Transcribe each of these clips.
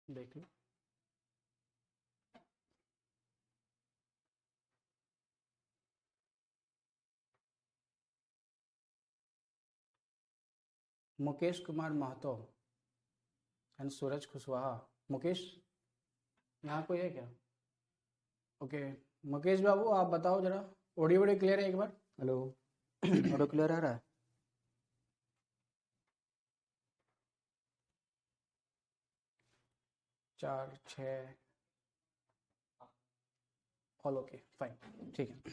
देख लो। मुकेश कुमार महतो एंड सूरज कुशवाहा। मुकेश, यहाँ कोई है क्या? ओके, मुकेश बाबू आप बताओ जरा, ऑडियो वीडियो क्लियर है एक बार? हेलो। ऑडियो क्लियर आ रहा है? चार छः ऑल ओके फाइन, ठीक है।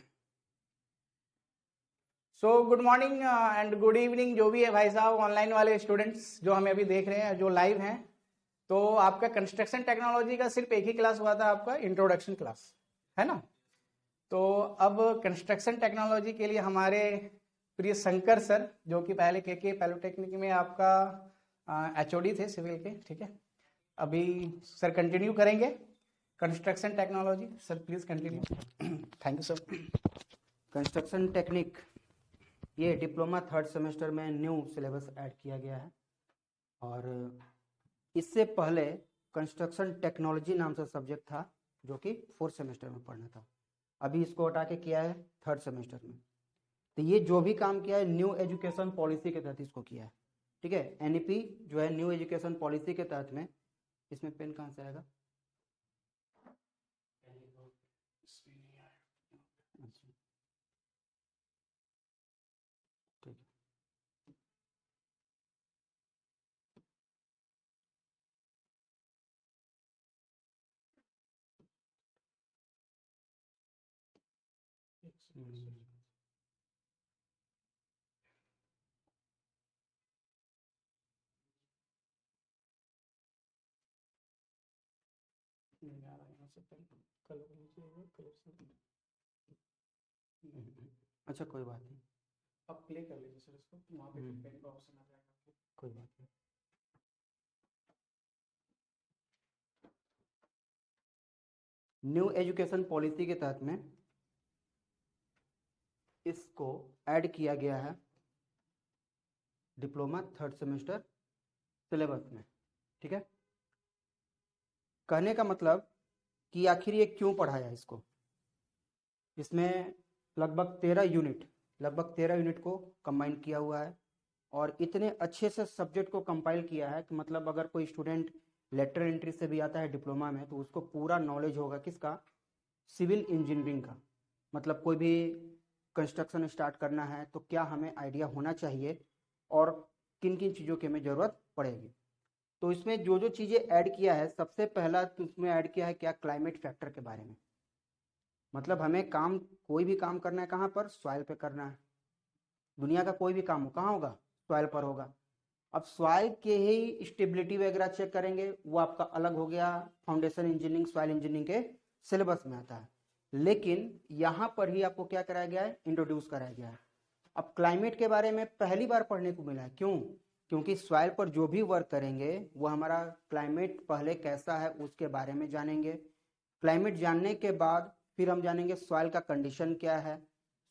So good morning and good evening जो भी है भाई साहब, ऑनलाइन वाले स्टूडेंट्स जो हमें अभी देख रहे हैं, जो लाइव हैं। तो आपका कंस्ट्रक्शन टेक्नोलॉजी का सिर्फ एक ही क्लास हुआ था, आपका इंट्रोडक्शन क्लास, है ना? तो अब कंस्ट्रक्शन टेक्नोलॉजी के लिए हमारे प्रिय शंकर सर, जो कि पहले के पॉलिटेक्निक में आपका एचओडी थे सिविल के, ठीक है। अभी सर कंटिन्यू करेंगे construction technology. Sir please continue. Thank you sir. Construction technique, ये डिप्लोमा थर्ड सेमेस्टर में न्यू सिलेबस ऐड किया गया है। और इससे पहले कंस्ट्रक्शन टेक्नोलॉजी नाम से सब्जेक्ट था, जो कि फोर्थ सेमेस्टर में पढ़ना था। अभी इसको हटा के किया है थर्ड सेमेस्टर में। तो ये जो भी काम किया है न्यू एजुकेशन पॉलिसी के तहत इसको किया है, ठीक है। एनईपी जो है न्यू एजुकेशन पॉलिसी के तहत में। इसमें पेन कहाँ से आएगा? अच्छा, ठीक है। नहीं आ रहा यहाँ से पेन, कलर नीचे होगा, कलर से अच्छा, कोई बात नहीं, अब प्ले कर लीजिए सर इसको, वहाँ पे फिर पेन का ऑप्शन आ जाएगा आपके। कोई बात नहीं। न्यू एजुकेशन पॉलिसी के तहत में इसको ऐड किया गया है डिप्लोमा थर्ड सेमेस्टर सिलेबस में, ठीक है। कहने का मतलब कि आखिर ये क्यों पढ़ाया इसको। इसमें लगभग 13 यूनिट को कंबाइन किया हुआ है। और इतने अच्छे से सब्जेक्ट को कंपाइल किया है कि मतलब अगर कोई स्टूडेंट लेटरल एंट्री से भी आता है डिप्लोमा में, तो उसको पूरा नॉलेज होगा किसका? सिविल इंजीनियरिंग का। मतलब कोई भी कंस्ट्रक्शन स्टार्ट करना है तो क्या हमें आइडिया होना चाहिए और किन किन चीज़ों की हमें ज़रूरत पड़ेगी। तो इसमें जो जो चीज़ें ऐड किया है, सबसे पहला तो इसमें ऐड किया है क्या? क्लाइमेट फैक्टर के बारे में। मतलब हमें काम, कोई भी काम करना है कहाँ पर? सॉइल पे करना है। दुनिया का कोई भी काम हो कहाँ होगा? सॉइल पर होगा। अब सॉइल के ही स्टेबिलिटी वगैरह चेक करेंगे, वो आपका अलग हो गया, फाउंडेशन इंजीनियरिंग, सॉइल इंजीनियरिंग के सिलेबस में आता है। लेकिन यहां पर ही आपको क्या कराया गया है? इंट्रोड्यूस कराया गया है। अब क्लाइमेट के बारे में पहली बार पढ़ने को मिला है। क्यों? क्योंकि सॉइल पर जो भी वर्क करेंगे वो हमारा क्लाइमेट पहले कैसा है उसके बारे में जानेंगे। क्लाइमेट जानने के बाद फिर हम जानेंगे सॉइल का कंडीशन क्या है,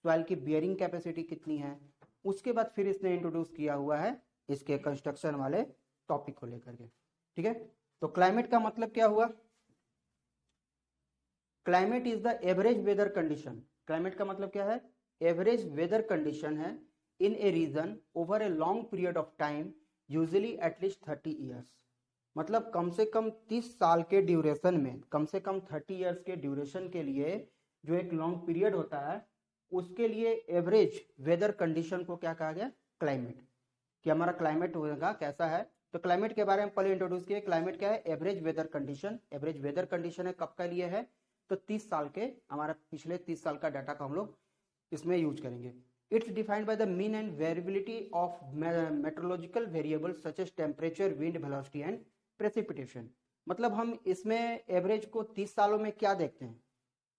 सॉइल की बियरिंग कैपेसिटी कितनी है। उसके बाद फिर इसने इंट्रोड्यूस किया हुआ है इसके कंस्ट्रक्शन वाले टॉपिक को लेकर के, ठीक है। तो क्लाइमेट का मतलब क्या हुआ? Climate is the average weather condition. Climate का मतलब क्या है? एवरेज वेदर कंडीशन है in a region over a long period of time, usually at least 30 years. मतलब कम से कम 30 साल के ड्यूरेशन में, कम से कम 30 ईयर्स के ड्यूरेशन के लिए जो एक लॉन्ग पीरियड होता है, उसके लिए एवरेज वेदर कंडीशन को क्या कहा गया? क्लाइमेट। कि हमारा क्लाइमेट होगा कैसा है। तो क्लाइमेट के बारे में पहले इंट्रोड्यूस किया। क्लाइमेट क्या है? Average weather condition. Average weather condition है कब का लिए है? तो 30 साल के, हमारा पिछले 30 साल का डाटा को हम लोग इसमें यूज करेंगे। It's defined by the mean and variability of meteorological variable such as temperature, wind velocity and precipitation. मतलब हम इसमें एवरेज को 30 सालों में क्या देखते हैं?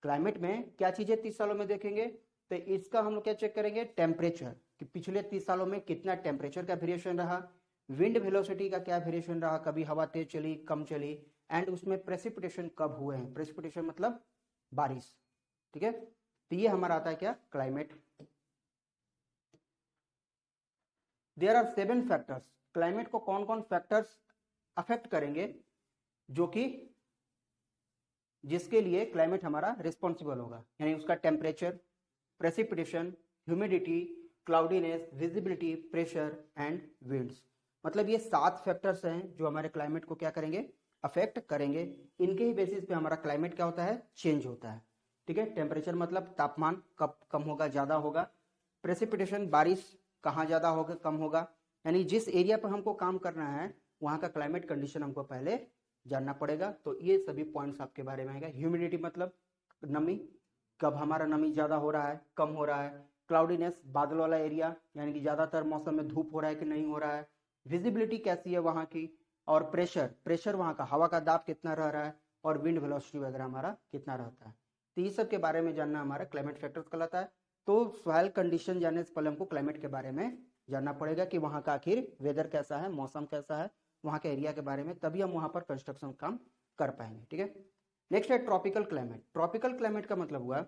क्लाइमेट में क्या चीजें 30 सालों में देखेंगे? तो इसका हम लोग क्या चेक करेंगे? टेम्परेचर, कि पिछले 30 सालों में कितना टेम्परेचर का वेरिएशन रहा, विंड वेलोसिटी का क्या वेरिएशन रहा, कभी हवा तेज चली कम चली, एंड उसमें प्रेसिपिटेशन कब हुए हैं। प्रेसिपिटेशन मतलब बारिश, ठीक है। तो ये हमारा आता है क्या? Climate. There are 7 factors. Climate को कौन कौन फैक्टर्स अफेक्ट करेंगे? जो कि जिसके लिए क्लाइमेट हमारा रिस्पॉन्सिबल होगा, यानी उसका temperature, precipitation, humidity, cloudiness, visibility, pressure and winds. मतलब ये 7 फैक्टर्स हैं जो हमारे क्लाइमेट को क्या करेंगे, अफेक्ट करेंगे। इनके ही बेसिस पे हमारा क्लाइमेट क्या होता है, चेंज होता है। ठीक है, टेम्परेचर मतलब तापमान कब कम होगा, ज़्यादा होगा। प्रेसिपिटेशन, बारिश कहाँ ज़्यादा होगा, कम होगा। यानी जिस एरिया पर हमको काम करना है वहाँ का क्लाइमेट कंडीशन हमको पहले जानना पड़ेगा। तो ये सभी पॉइंट्स आपके बारे में आएगा। ह्यूमिडिटी मतलब नमी, कब हमारा नमी ज़्यादा हो रहा है, कम हो रहा है। क्लाउडीनेस, बादल वाला एरिया, यानी कि ज़्यादातर मौसम में धूप हो रहा है कि नहीं हो रहा है। विजिबिलिटी कैसी है वहाँ की। और प्रेशर, प्रेशर वहाँ का हवा का दाब कितना रह रहा है। और विंड वेलोसिटी वगैरह हमारा कितना रहता है। तो ये सब के बारे में जानना हमारा क्लाइमेट फैक्टर्स कहलाता है। तो सॉइल कंडीशन जानने से पहले हमको क्लाइमेट के बारे में जानना पड़ेगा कि वहाँ का आखिर वेदर कैसा है, मौसम कैसा है, वहाँ के एरिया के बारे में, तभी हम वहाँ पर कंस्ट्रक्शन काम कर पाएंगे। ठीक है, नेक्स्ट है ट्रॉपिकल क्लाइमेट। ट्रॉपिकल क्लाइमेट का मतलब हुआ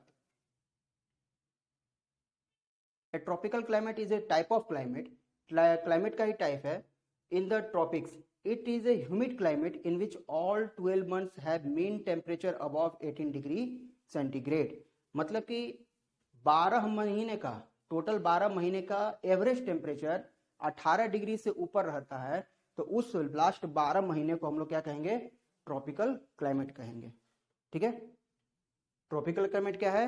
A tropical climate is a type of climate. Climate का ही type है. In the tropics, it is a humid climate in which all 12 months have mean temperature above 18 degree centigrade. मतलब कि 12 महीने का, total 12 महीने का एवरेज टेम्परेचर 18 डिग्री से ऊपर रहता है। तो उस लास्ट 12 महीने को हम लोग क्या कहेंगे, ट्रॉपिकल क्लाइमेट कहेंगे। ठीक है, ट्रॉपिकल क्लाइमेट क्या है,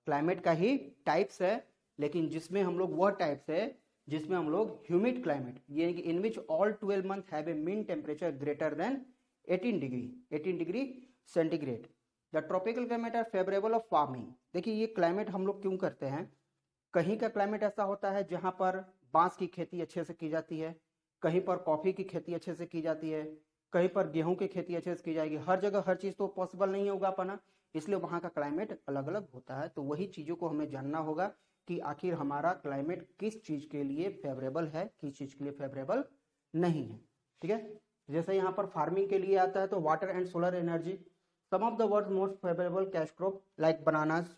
क्लाइमेट का ही टाइप्स है, लेकिन जिसमें हम लोग वह टाइप्स है जिसमें हम लोग ह्यूमिड क्लाइमेट, यानी कि in which all 12 month have a mean temperature greater than 18 degree centigrade. The tropical climate are favourable of farming. देखिए ये क्लाइमेट हम लोग क्यों करते हैं, कहीं का क्लाइमेट ऐसा होता है जहां पर बांस की खेती अच्छे से की जाती है, कहीं पर कॉफी की खेती अच्छे से की जाती है, कहीं पर गेहूं की खेती अच्छे से की जाएगी। हर जगह हर चीज तो पॉसिबल नहीं है उगा पाना, इसलिए वहां का क्लाइमेट अलग अलग होता है। तो वही चीजों को हमें जानना होगा कि आखिर हमारा क्लाइमेट किस चीज के लिए फेवरेबल है, किस चीज के लिए फेवरेबल नहीं है। ठीक है, जैसे यहाँ पर फार्मिंग के लिए आता है तो water and solar energy. Some of the world most favourable cash crop like bananas,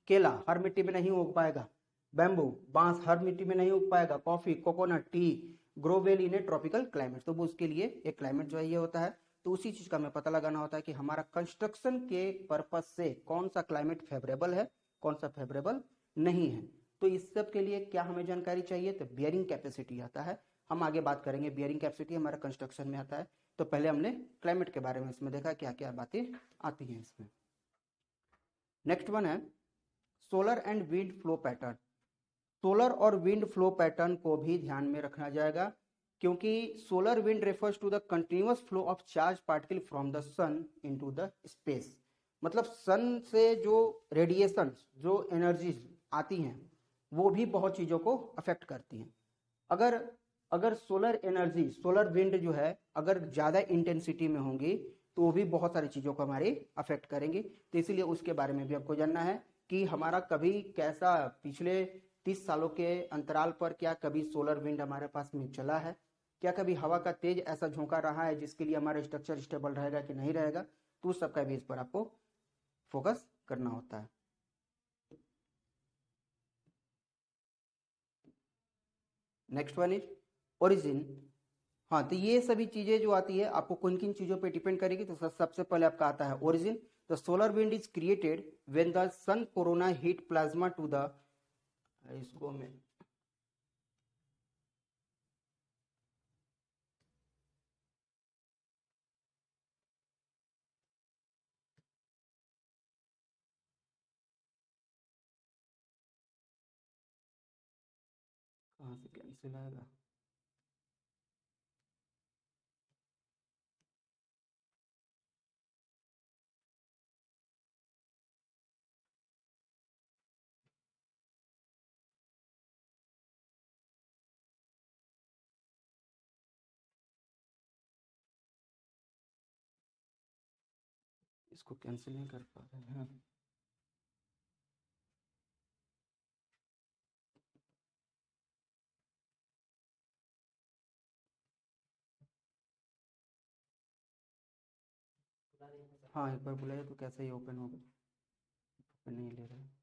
केला हर मिट्टी में नहीं उग पाएगा, बैम्बू बांस हर मिट्टी में नहीं उग पाएगा, coffee, coconut, T grow well in A tropical climate. तो वो उसके लिए एक क्लाइमेट जो है ये होता है। तो उसी चीज का हमें पता लगाना होता है कि हमारा कंस्ट्रक्शन के पर्पज से कौन सा क्लाइमेट फेवरेबल है, कौन सा फेवरेबल नहीं है। तो इस सब के लिए क्या हमें जानकारी चाहिए, तो बियरिंग कैपेसिटी आता है। हम आगे बात करेंगे, बियरिंग कैपेसिटी हमारा कंस्ट्रक्शन में आता है। तो पहले हमने क्लाइमेट के बारे में इसमें देखा क्या क्या बातें आती हैं इसमें। नेक्स्ट वन है solar and wind flow pattern. Solar और विंड फ्लो पैटर्न को भी ध्यान में रखना जाएगा, क्योंकि solar wind refers to the continuous flow of charge particle from the sun into the space. मतलब सन से जो रेडिएशन, जो एनर्जीज आती हैं वो भी बहुत चीजों को अफेक्ट करती हैं। अगर अगर सोलर एनर्जी, सोलर विंड जो है अगर ज्यादा इंटेंसिटी में होंगी तो वो भी बहुत सारी चीजों को हमारी अफेक्ट करेंगी। तो इसीलिए उसके बारे में भी आपको जानना है कि हमारा कभी कैसा पिछले 30 सालों के अंतराल पर क्या कभी सोलर विंड हमारे पास में चला है, क्या कभी हवा का तेज ऐसा झोंका रहा है जिसके लिए हमारा स्ट्रक्चर स्टेबल रहेगा कि नहीं रहेगा। तो उस सबका भी इस पर आपको फोकस करना होता है। Next one is origin. हाँ, तो ये सभी चीजें जो आती है आपको किन किन चीजों पे डिपेंड करेगी। तो सबसे पहले आपका आता है origin. The solar wind is created when the sun corona heat plasma to the, इसको मैं कहाँ से कैंसिल आएगा। इसको कैंसिल नहीं कर पा रहे हैं। हाँ, एक बार बुलाया तो कैसे ही ओपन होगा, ओपन नहीं ले रहा है।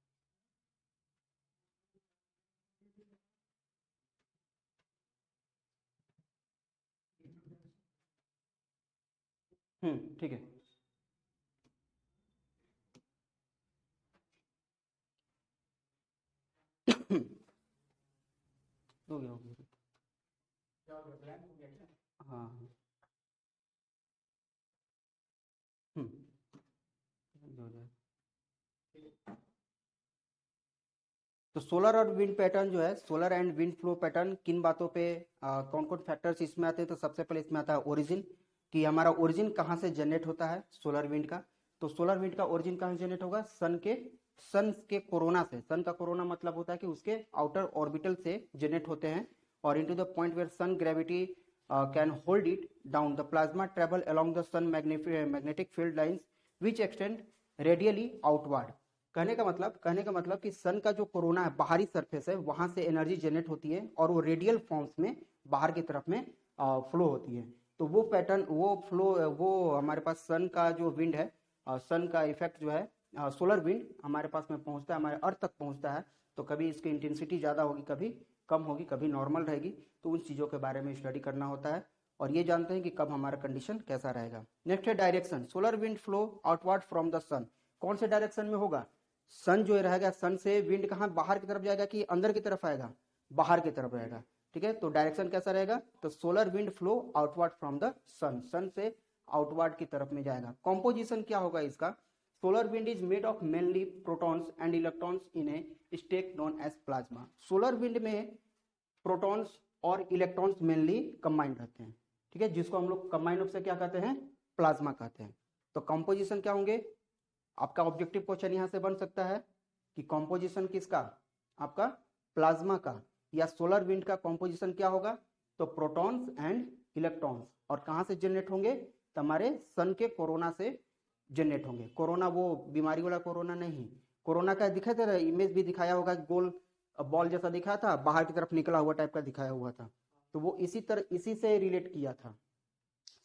ठीक है। हो गया हो गया। हाँ हाँ। हो जाए। तो सोलर और विंड पैटर्न जो है, solar and wind flow pattern किन बातों पे कौन कौन फैक्टर्स इसमें आते हैं? तो सबसे पहले इसमें आता है ओरिजिन, कि हमारा ओरिजिन कहाँ से जनरेट होता है सोलर विंड का। तो सोलर विंड का ओरिजिन कहाँ जनरेट होगा? सन के कोरोना से। सन का कोरोना मतलब होता है कि उसके आउटर ऑर्बिटल से जनरेट होते हैं। और into the point where sun gravity can hold it down, the plasma travel along the sun magnetic field lines which extend radially outward. कहने का मतलब कि सन का जो कोरोना है, बाहरी सरफेस है, वहां से एनर्जी जनरेट होती है और वो रेडियल फॉर्म्स में बाहर की तरफ में फ्लो होती है। तो वो पैटर्न, वो फ्लो, वो हमारे पास सन का जो विंड है, सन का इफेक्ट जो है, सोलर विंड हमारे पास में पहुंचता है, हमारे अर्थ तक पहुंचता है। तो कभी इसकी इंटेंसिटी ज़्यादा होगी, कभी कम होगी, कभी नॉर्मल रहेगी। तो उन चीज़ों के बारे में स्टडी करना होता है और ये जानते हैं कि कब हमारा कंडीशन कैसा रहेगा। नेक्स्ट है direction. Solar wind flow outward from the sun. कौन से डायरेक्शन में होगा? सन जो रहेगा, सन से विंड कहाँ बाहर की तरफ जाएगा कि अंदर की तरफ आएगा? बाहर की तरफ रहेगा। ठीक है, तो डायरेक्शन कैसा रहेगा? तो solar wind flow outward from the sun, sun से आउटवर्ड की तरफ में जाएगा। कॉम्पोजिशन क्या होगा इसका? Solar wind is made of mainly protons and electrons in a state known as plasma. Solar wind में प्रोटॉन्स और इलेक्ट्रॉन्स मेनली कंबाइंड रहते हैं। ठीक है, जिसको हम लोग कंबाइंड रूप से क्या कहते हैं? प्लाज्मा कहते हैं। तो कंपोजिशन क्या होंगे? आपका ऑब्जेक्टिव क्वेश्चन यहां से बन सकता है कि कंपोजिशन किसका? आपका प्लाज्मा का। या सोलर विंड का कंपोजिशन क्या होगा? तो प्रोटॉन्स एंड इलेक्ट्रॉन्स। और कहां से जनरेट होंगे? तो हमारे सन के कोरोना से जनरेट होंगे। कोरोना वो बीमारी वाला कोरोना नहीं। कोरोना का दिखा था, इमेज भी दिखाया होगा, गोल बॉल जैसा दिखा था, बाहर की तरफ निकला हुआ टाइप का दिखाया हुआ था। तो वो इसी से रिलेट किया था।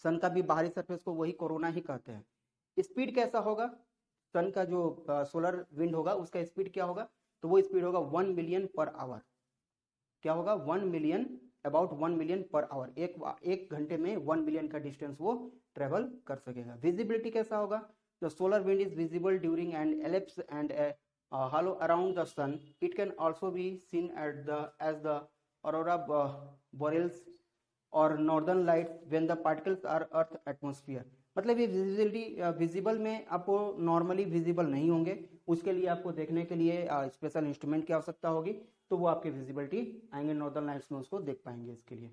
सन का भी बाहरी सरफेस को वही कोरोना ही कहते हैं। स्पीड कैसा होगा? सन का जो सोलर विंड होगा उसका स्पीड क्या होगा? तो वो स्पीड होगा 1 मिलियन पर आवर। क्या होगा? 1 million, about 1 million per hour. एक घंटे में 1 मिलियन का डिस्टेंस वो ट्रेवल कर सकेगा। विजिबिलिटी कैसा होगा? The solar wind is visible during and ellipse and halo around the sun. It can also be seen as the aurora borealis और northern lights when the particles are earth atmosphere. मतलब ये visible में आपको normally visible नहीं होंगे, उसके लिए आपको देखने के लिए स्पेशल इंस्ट्रूमेंट की आवश्यकता होगी। तो वो आपकी विजिबिलिटी आएंगे नॉर्दर्न लाइट्स में, उसको देख पाएंगे। इसके लिए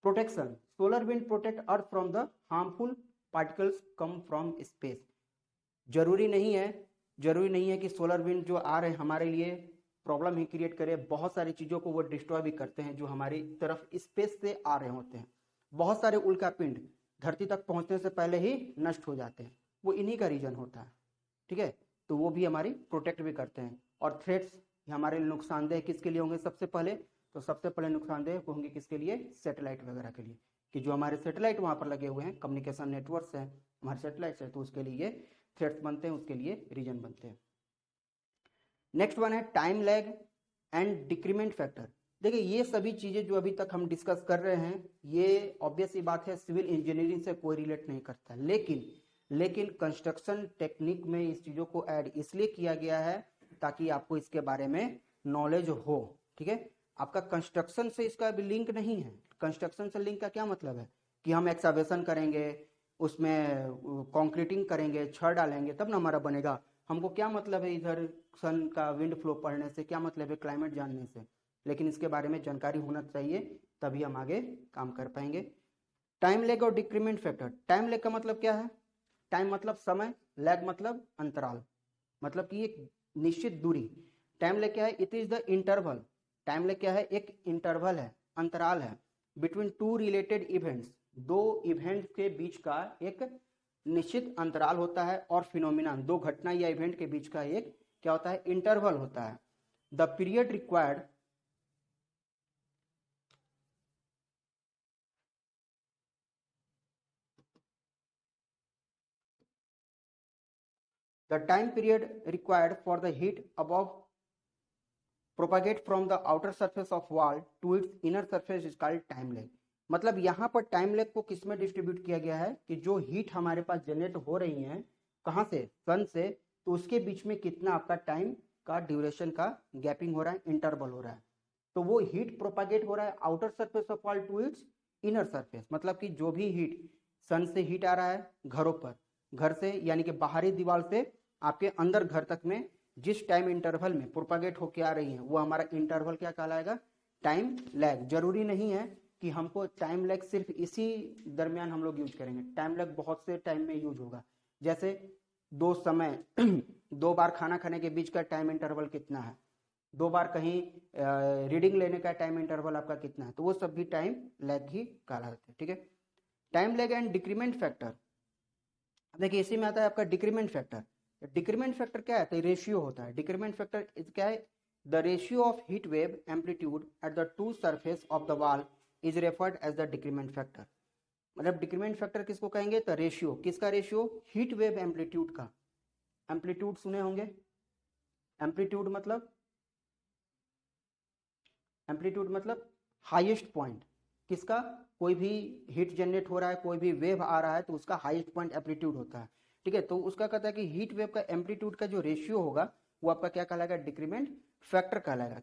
protection. Solar wind protect earth from the harmful particles come from space. जरूरी नहीं है कि सोलर विंड जो आ रहे हैं हमारे लिए प्रॉब्लम ही क्रिएट करे। बहुत सारी चीज़ों को वो डिस्ट्रॉय भी करते हैं जो हमारी तरफ स्पेस से आ रहे होते हैं। बहुत सारे उल्कापिंड धरती तक पहुंचने से पहले ही नष्ट हो जाते हैं, वो इन्हीं का रीजन होता है। ठीक है, तो वो भी हमारी प्रोटेक्ट भी करते हैं। और थ्रेट्स हमारे लिए नुकसानदेह किसके लिए होंगे? सबसे पहले नुकसानदेह होंगे किसके लिए? सैटेलाइट वगैरह के लिए, कि जो हमारे सैटेलाइट वहाँ पर लगे हुए हैं, कम्युनिकेशन नेटवर्क्स हैं हमारे सैटेलाइट से, तो उसके लिए थ्रेट्स बनते हैं, उसके लिए रीजन बनते हैं। नेक्स्ट वन है time lag and decrement factor. देखिए, ये सभी चीजें जो अभी तक हम डिस्कस कर रहे हैं, ये ऑब्वियस ही बात है सिविल इंजीनियरिंग से कोई रिलेट नहीं करता। लेकिन कंस्ट्रक्शन टेक्निक में इस चीजों को ऐड इसलिए किया गया है ताकि आपको इसके बारे में नॉलेज हो। ठीक है, आपका कंस्ट्रक्शन से इसका भी लिंक नहीं है। कंस्ट्रक्शन से लिंक का क्या मतलब है? कि हम एक्सावेशन करेंगे, उसमें कंक्रीटिंग करेंगे, छड़ डालेंगे, तब ना हमारा बनेगा। हमको क्या मतलब है इधर सन का विंड फ्लो पढ़ने से? क्या मतलब है क्लाइमेट जानने से? लेकिन इसके बारे में जानकारी होना चाहिए, तभी हम आगे काम कर पाएंगे। टाइम लैग और डिक्रीमेंट फैक्टर। टाइम लैग का मतलब क्या है? टाइम मतलब समय, लैग मतलब अंतराल, मतलब कि एक निश्चित दूरी। टाइम लैग क्या है? It is the interval. Time lag क्या है? एक इंटरवल है, अंतराल है, बिटवीन टू रिलेटेड इवेंट्स। दो इवेंट्स के बीच का एक निश्चित अंतराल होता है, और फिनोमिना, दो घटना या इवेंट के बीच का एक क्या होता है? इंटरवल होता है। The period required the time period required for the heat above propagate from the outer surface of wall to its inner surface is called time lag. मतलब यहाँ पर टाइम लैग को किस में डिस्ट्रीब्यूट किया गया है कि जो हीट हमारे पास जनरेट हो रही है कहाँ से, सन से, तो उसके बीच में कितना आपका टाइम का ड्यूरेशन का गैपिंग हो रहा है, इंटरवल हो रहा है। तो वो हीट प्रोपागेट हो रहा है outer surface of wall to its inner surface, मतलब कि जो भी हीट सन से हीट आ रहा है घरों पर, घर से यानी कि बाहरी दीवार से आपके अंदर घर तक में जिस टाइम इंटरवल में प्रोपागेट होके आ रही है वो हमारा इंटरवल क्या कहलाएगा, टाइम लैग। जरूरी नहीं है कि हमको टाइम लैग सिर्फ इसी दरमियान हम लोग यूज करेंगे, टाइम लैग बहुत से टाइम में यूज होगा। जैसे दो समय दो बार खाना खाने के बीच का टाइम इंटरवल कितना है, दो बार कहीं रीडिंग लेने का टाइम इंटरवल आपका कितना है, तो वो सब भी टाइम लैग ही कहलाते हैं। ठीक है, time lag and decrement factor. देखिए इसी में आता है आपका डिक्रीमेंट फैक्टर। डिक्रीमेंट फैक्टर क्या है, तो रेशियो होता है। डिक्रीमेंट फैक्टर क्या है, the ratio of heat wave amplitude at the two surface of the wall is referred as the decrement factor. मतलब डिक्रीमेंट फैक्टर किसको कहेंगे, तो रेशियो, किसका रेशियो, हीट वेव एम्पलीट्यूड का। एम्पलीट्यूड सुने होंगे, एम्पलीट्यूड मतलब, एम्पलीट्यूड मतलब हाईएस्ट पॉइंट किसका, कोई भी हीट जनरेट हो रहा है, कोई भी वेव आ रहा है तो उसका हाईएस्ट पॉइंट एम्पलीट्यूड होता है। ठीक है, तो उसका कहता है कि हीट वेव का एम्पलीट्यूड का जो रेशियो होगा वो आपका क्या कहलाएगा, डिक्रीमेंट फैक्टर कहलाएगा।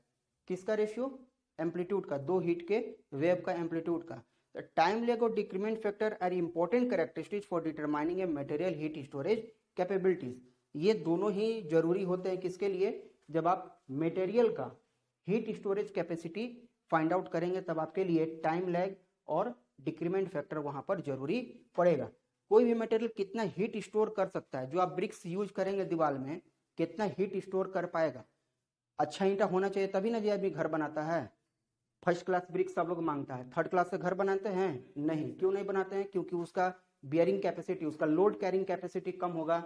किसका रेशियो, एम्पलीट्यूड का, दो हीट के वेव का एम्पलीट्यूड का। टाइम लैग और decrement factor are important characteristics for determining a material heat storage capabilities. ये दोनों ही जरूरी होते हैं किसके लिए, जब आप मटेरियल का heat storage capacity find out करेंगे तब आपके लिए टाइम लैग और डिक्रीमेंट फैक्टर वहां पर जरूरी पड़ेगा। कोई भी मटेरियल कितना हीट स्टोर कर सकता है, जो आप ब्रिक्स यूज करेंगे दीवार में कितना हीट स्टोर कर पाएगा। अच्छा ईंटा होना चाहिए तभी ना जो आदमी घर बनाता है। फर्स्ट क्लास ब्रिक्स सब लोग मांगता है, थर्ड क्लास से घर बनाते हैं नहीं, क्यों नहीं बनाते हैं, क्योंकि उसका बियरिंग कैपेसिटी, उसका लोड कैरिंग कैपेसिटी कम होगा,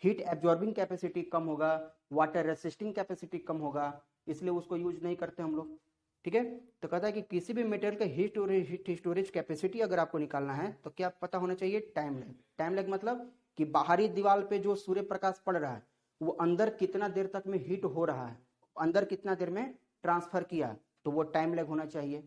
हीट एब्जॉर्बिंग कैपेसिटी कम होगा, वाटर रेसिस्टिंग कैपेसिटी कम होगा, इसलिए उसको यूज नहीं करते हम लोग। ठीक है, तो कहता है कि किसी भी मटेरियल का हीट स्टोरेज कैपेसिटी अगर आपको निकालना है तो क्या पता होना चाहिए, टाइम लैग। टाइम लैग मतलब कि बाहरी दीवार पे जो सूर्य प्रकाश पड़ रहा है वो अंदर कितना देर तक में हीट हो रहा है, अंदर कितना देर में ट्रांसफर किया, तो वो टाइम लैग होना चाहिए।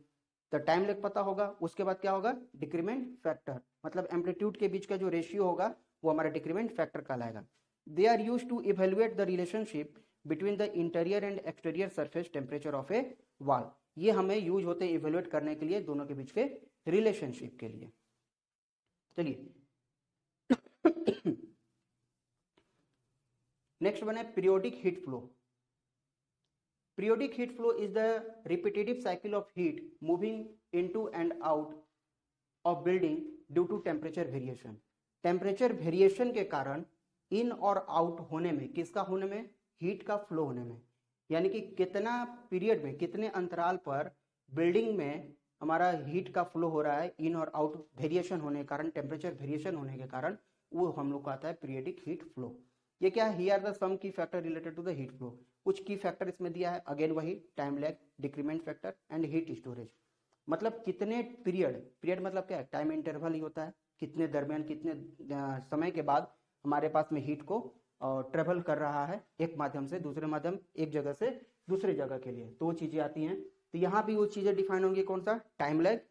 तो टाइम लैग पता होगा, उसके बाद क्या होगा, डिक्रीमेंट फैक्टर, मतलब एम्पलीट्यूड के बीच का जो रेशियो होगा वो हमारा डिक्रीमेंट फैक्टर कहलाएगा। They are use to evaluate the relationship between the interior and exterior surface temperature of a wall. ये हमें यूज होते हैं इवेल्युएट करने के लिए दोनों के बीच के रिलेशनशिप के लिए। चलिए नेक्स्ट वन है periodic heat flow. Periodic heat flow is the repetitive cycle of heat moving into and out of building due to temperature variation. Temperature variation के कारण इन और आउट होने में, किसका होने में, हीट का फ्लो होने में, यानी कि कितना पीरियड में, कितने अंतराल पर बिल्डिंग में हमारा हीट का फ्लो हो रहा है, इन और आउट वेरिएशन होने के कारण, टेम्परेचर वेरिएशन होने के कारण, वो हम लोग को आता है पीरियडिक हीट फ्लो। ये क्या है, here are the some key factor related to the heat flow. कुछ की फैक्टर इसमें दिया है, अगेन वही time lag, decrement factor and heat storage. मतलब कितने पीरियड, पीरियड मतलब क्या है, टाइम इंटरवल ही होता है, कितने दरमियान, कितने समय के बाद हमारे पास में हीट को ट्रेवल कर रहा है एक माध्यम से दूसरे माध्यम, एक जगह से दूसरे जगह के लिए, तो वो चीजें आती हैं। तो यहाँ भी वो चीजें डिफाइन होंगी, कौन सा, टाइम लैग,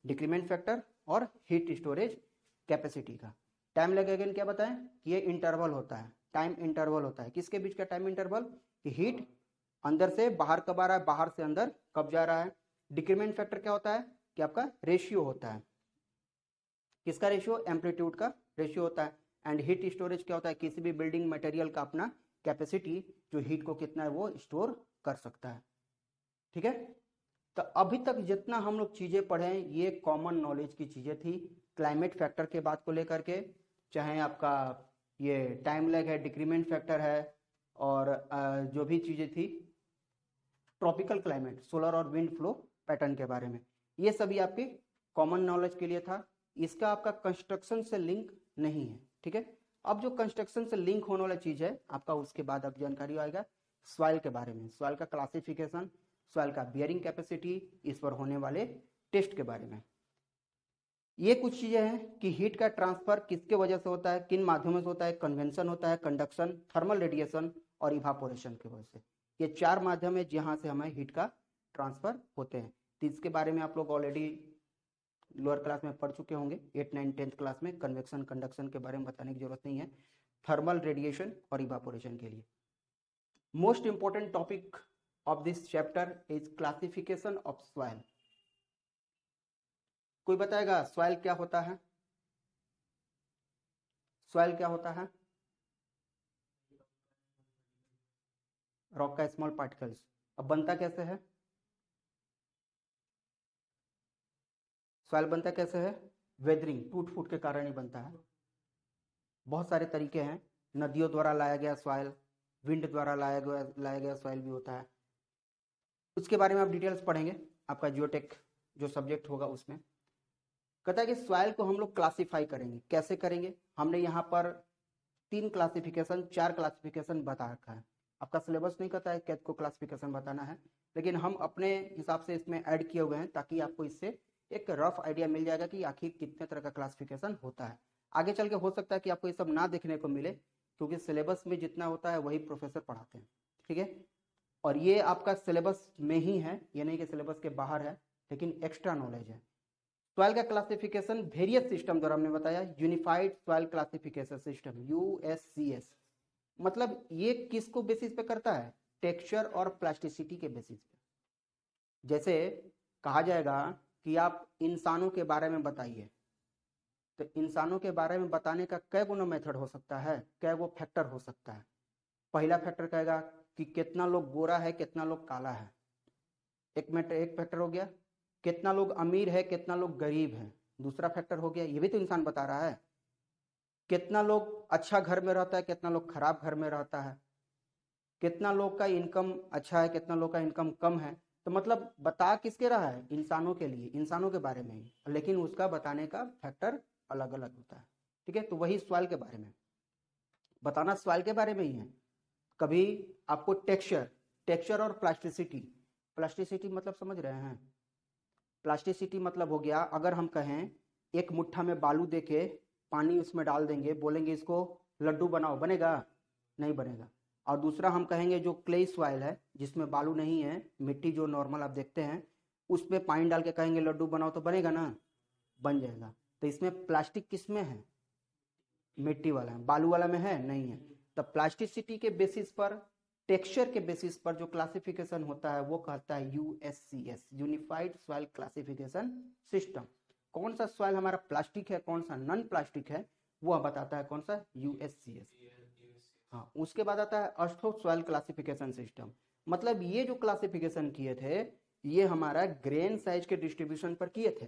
डिक्रीमेंट फैक्टर और हीट स्टोरेज कैपेसिटी का। टाइम लैग अगेन क्या बताएं, ये इंटरवल होता है, टाइम इंटरवल होता है, किसके बीच का टाइम इंटरवल, कि हीट अंदर से बाहर कब आ रहा है, बाहर से अंदर कब जा रहा है। डिक्रीमेंट फैक्टर क्या होता है, कि आपका रेशियो होता है, किसका रेशियो, एम्पलीट्यूड का रेशियो होता है। एंड हीट स्टोरेज क्या होता है, किसी भी बिल्डिंग मटेरियल का अपना कैपेसिटी, जो हीट को कितना है वो स्टोर कर सकता है। ठीक है, तो अभी तक जितना हम लोग चीजें पढ़े ये कॉमन नॉलेज की चीजें थी, क्लाइमेट फैक्टर के बात को लेकर के, चाहे आपका ये टाइम लैग है, डिक्रीमेंट फैक्टर है, और जो भी चीजें थी ट्रॉपिकल क्लाइमेट, सोलर और विंड फ्लो पैटर्न के बारे में, ये सभी आपकी कॉमन नॉलेज के लिए था। इसका आपका कंस्ट्रक्शन से लिंक नहीं है। ठीक है, अब जो कंस्ट्रक्शन से लिंक होने वाला चीज है आपका, उसके बाद अब जानकारी आएगा सॉइल के बारे में, सॉइल का क्लासिफिकेशन, सॉइल का बियरिंग कैपेसिटी, इस पर होने वाले टेस्ट के बारे में। ये कुछ चीजें हैं कि हीट का ट्रांसफर किसके वजह से होता है, किन माध्यमों से होता है, कन्वेंशन होता है, कंडक्शन, थर्मल रेडिएशन और इवापोरेशन की वजह से। ये चार माध्यम है जहां से हमें हीट का ट्रांसफर होते हैं। तो इसके बारे में आप लोग ऑलरेडी लोअर क्लास में पढ़ चुके होंगे, 8, 9, 10th क्लास में कन्वेक्शन कंडक्शन के बारे में बताने की जरूरत नहीं है, थर्मल रेडिएशन और इवापोरेशन के लिए। Most important topic of this chapter is classification of soil. कोई बताएगा सॉइल क्या होता है? सॉइल क्या होता है? रॉक का स्मॉल पार्टिकल्स। अब बनता कैसे है सॉइल? बनता कैसे है? वेदरिंग, टूट फूट के कारण ही बनता है। बहुत सारे तरीके हैं, नदियों द्वारा लाया गया सॉइल, विंड द्वारा लाया गया सॉइल भी होता है। उसके बारे में आप डिटेल्स पढ़ेंगे आपका जियोटेक जो सब्जेक्ट होगा उसमें। कहता है कि सॉइल को हम लोग क्लासीफाई करेंगे। कैसे करेंगे? हमने यहाँ पर 4 क्लासिफिकेशन बता रखा है। आपका सिलेबस नहीं कहता है कैसे को क्लासिफिकेशन बताना है, लेकिन हम अपने हिसाब से इसमें ऐड किए हुए हैं ताकि आपको इससे एक रफ आइडिया मिल जाएगा कि आखिर कितने तरह का क्लासिफिकेशन होता है। आगे चल के हो सकता है कि आपको ये सब ना देखने को मिले, क्योंकि सिलेबस में जितना होता है वही प्रोफेसर पढ़ाते हैं, ठीक है। और ये आपका सिलेबस में ही है, ये नहीं कि सिलेबस के बाहर है, लेकिन एक्स्ट्रा नॉलेज है। सॉइल का क्लासिफिकेशन वेरियस सिस्टम द्वारा हमने बताया, यूनिफाइड सॉइल क्लासिफिकेशन सिस्टम यूएससीएस। मतलब ये किसको बेसिस पे करता है? टेक्सचर और प्लास्टिसिटी के बेसिस पे। जैसे कहा जाएगा कि आप इंसानों के बारे में बताइए, तो इंसानों के बारे में बताने का कै गो मेथड हो सकता है, कै गो फैक्टर हो सकता है। पहला फैक्टर कहेगा कि कितना लोग गोरा है, कितना लोग काला है, एक फैक्टर हो गया। कितना लोग अमीर है, कितना लोग गरीब है, दूसरा फैक्टर हो गया। ये भी तो इंसान बता रहा है। कितना लोग अच्छा घर में रहता है, कितना लोग खराब घर में रहता है, कितना लोग का इनकम अच्छा है, कितना लोग का इनकम कम है। तो मतलब बता किसके रहा है? इंसानों के लिए, इंसानों के बारे में ही, लेकिन उसका बताने का फैक्टर अलग अलग होता है, ठीक है। तो वही सवाल के बारे में बताना, सवाल के बारे में ही है। कभी आपको टेक्सचर और प्लास्टिसिटी मतलब समझ रहे हैं? प्लास्टिसिटी मतलब हो गया, अगर हम कहें एक मुट्ठा में बालू देके पानी उसमें डाल देंगे, बोलेंगे इसको लड्डू बनाओ, बनेगा? नहीं बनेगा। और दूसरा हम कहेंगे जो क्ले सॉइल है, जिसमें बालू नहीं है, मिट्टी जो नॉर्मल आप देखते हैं, उसमें पानी डाल के कहेंगे लड्डू बनाओ, तो बनेगा ना? बन जाएगा। तो इसमें प्लास्टिक किसमें है? मिट्टी वाला है, बालू वाला में है? नहीं है। तो प्लास्टिसिटी के बेसिस पर, टेक्सचर के बेसिस पर जो क्लासिफिकेशन होता है वो कहता है यूएससीएस, यूनिफाइड सॉइल क्लासिफिकेशन सिस्टम। कौन सा सॉइल हमारा प्लास्टिक है, कौन सा नॉन प्लास्टिक है, वो बताता है कौन सा? यूएससीएस। हाँ, उसके बाद आता है अर्थो सॉइल क्लासिफिकेशन सिस्टम। मतलब ये जो क्लासिफिकेशन किए थे, ये हमारा ग्रेन साइज के डिस्ट्रीब्यूशन पर किए थे।